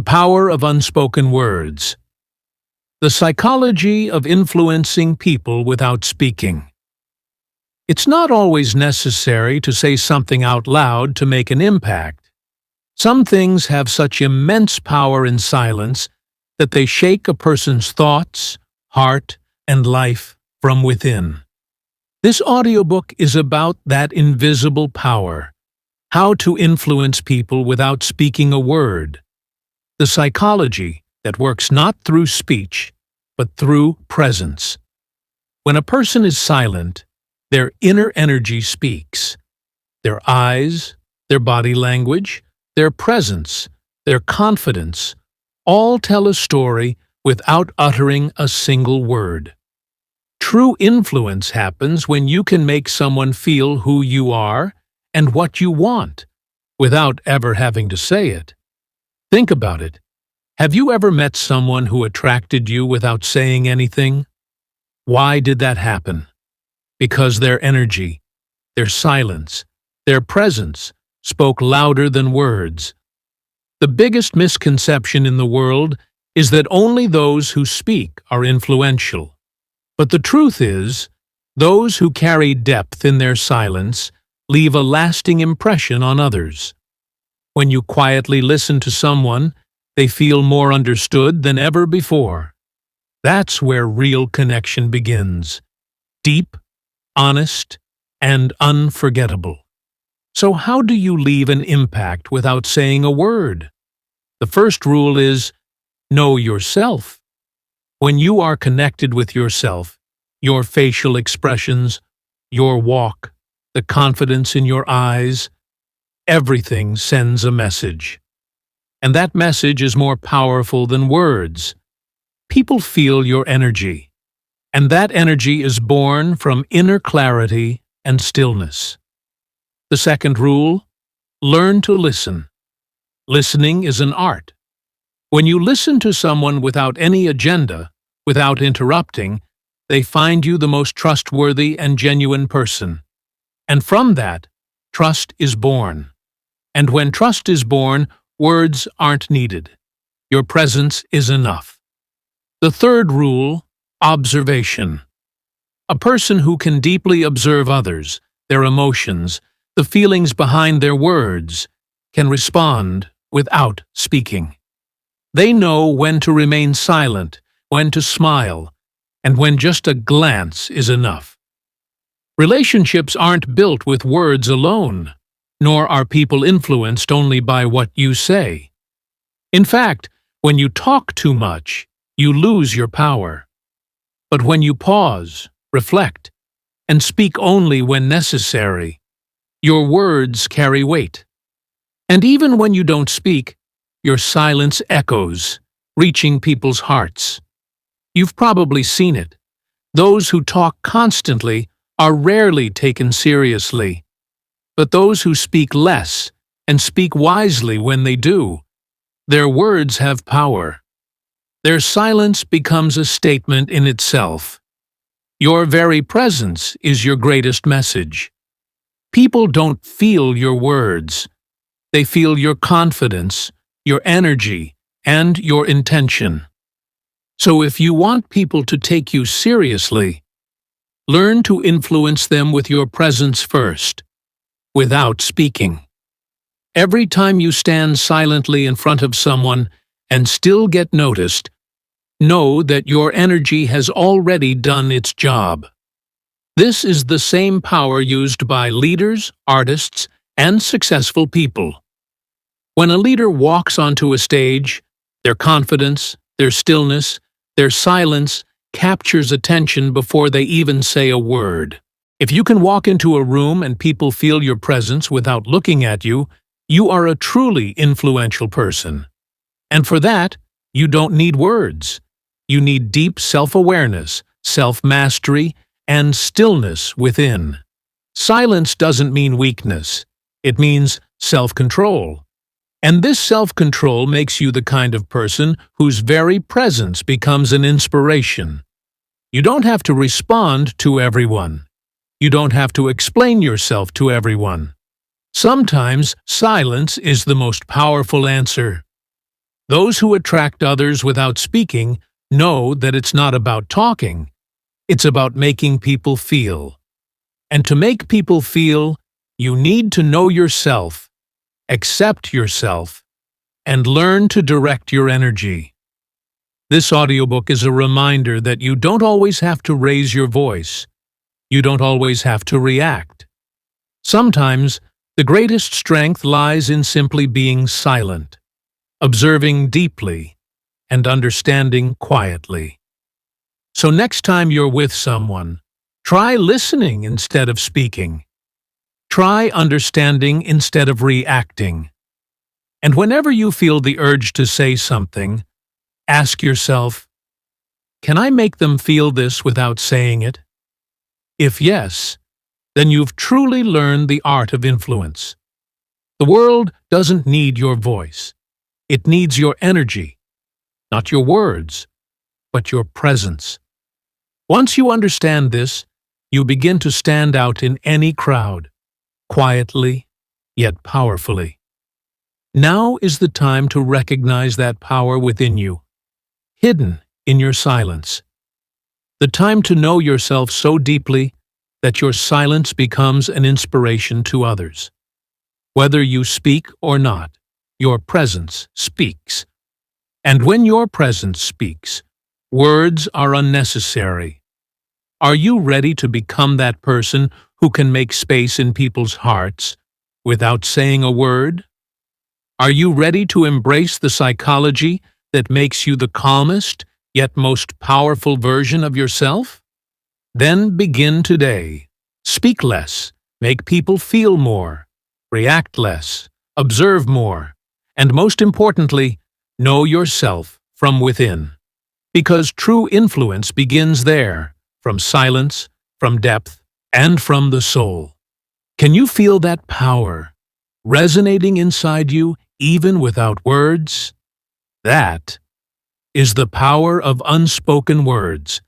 power of unspoken words. The psychology of influencing people without speaking. It's not always necessary to say something out loud to make an impact. Some things have such immense power in silence that they shake a person's thoughts, heart, and life from within. This audiobook is about that invisible power, how to influence people without speaking a word. The psychology that works not through speech, but through presence. When a person is silent, their inner energy speaks. Their eyes, their body language, their presence, their confidence, all tell a story without uttering a single word. True influence happens when you can make someone feel who you are and what you want, without ever having to say it. Think about it. Have you ever met someone who attracted you without saying anything? Why did that happen? Because their energy, their silence, their presence spoke louder than words. The biggest misconception in the world is that only those who speak are influential. But the truth is, those who carry depth in their silence leave a lasting impression on others. When you quietly listen to someone, they feel more understood than ever before. That's where real connection begins. Deep, honest, and unforgettable. So how do you leave an impact without saying a word? The first rule is, know yourself. When you are connected with yourself, your facial expressions, your walk, the confidence in your eyes, everything sends a message. And that message is more powerful than words. People feel your energy, and that energy is born from inner clarity and stillness. The second rule, learn to listen. Listening is an art. When you listen to someone without any agenda, without interrupting, they find you the most trustworthy and genuine person. And from that, trust is born. And when trust is born, words aren't needed. Your presence is enough. The third rule, observation. A person who can deeply observe others, their emotions, the feelings behind their words, can respond without speaking. They know when to remain silent, when to smile, and when just a glance is enough. Relationships aren't built with words alone, nor are people influenced only by what you say. In fact, when you talk too much, you lose your power. But when you pause, reflect, and speak only when necessary, your words carry weight. And even when you don't speak, your silence echoes, reaching people's hearts. You've probably seen it. Those who talk constantly are rarely taken seriously. But those who speak less and speak wisely when they do, their words have power. Their silence becomes a statement in itself. Your very presence is your greatest message. People don't feel your words. They feel your confidence, your energy, and your intention. So if you want people to take you seriously, learn to influence them with your presence first, without speaking. Every time you stand silently in front of someone and still get noticed, know that your energy has already done its job. This is the same power used by leaders, artists, and successful people. When a leader walks onto a stage, their confidence, their stillness, their silence captures attention before they even say a word. If you can walk into a room and people feel your presence without looking at you, you are a truly influential person. And for that, you don't need words. You need deep self-awareness, self-mastery, and stillness within. Silence doesn't mean weakness. It means self-control. And this self-control makes you the kind of person whose very presence becomes an inspiration. You don't have to respond to everyone. You don't have to explain yourself to everyone. Sometimes silence is the most powerful answer. Those who attract others without speaking know that it's not about talking, it's about making people feel. And to make people feel, you need to know yourself, accept yourself, and learn to direct your energy. This audiobook is a reminder that you don't always have to raise your voice. You don't always have to react. Sometimes, the greatest strength lies in simply being silent, observing deeply, and understanding quietly. So next time you're with someone, try listening instead of speaking. Try understanding instead of reacting. And whenever you feel the urge to say something, ask yourself, can I make them feel this without saying it? If yes, then you've truly learned the art of influence. The world doesn't need your voice. It needs your energy, not your words, but your presence. Once you understand this, you begin to stand out in any crowd, quietly, yet powerfully. Now is the time to recognize that power within you, hidden in your silence. The time to know yourself so deeply that your silence becomes an inspiration to others. Whether you speak or not, your presence speaks. And when your presence speaks, words are unnecessary. Are you ready to become that person who can make space in people's hearts without saying a word? Are you ready to embrace the psychology that makes you the calmest, yet most powerful version of yourself? Then begin today. Speak less, make people feel more, react less, observe more, and most importantly, know yourself from within. Because true influence begins there, from silence, from depth, and from the soul. Can you feel that power resonating inside you even without words? That is the power of unspoken words.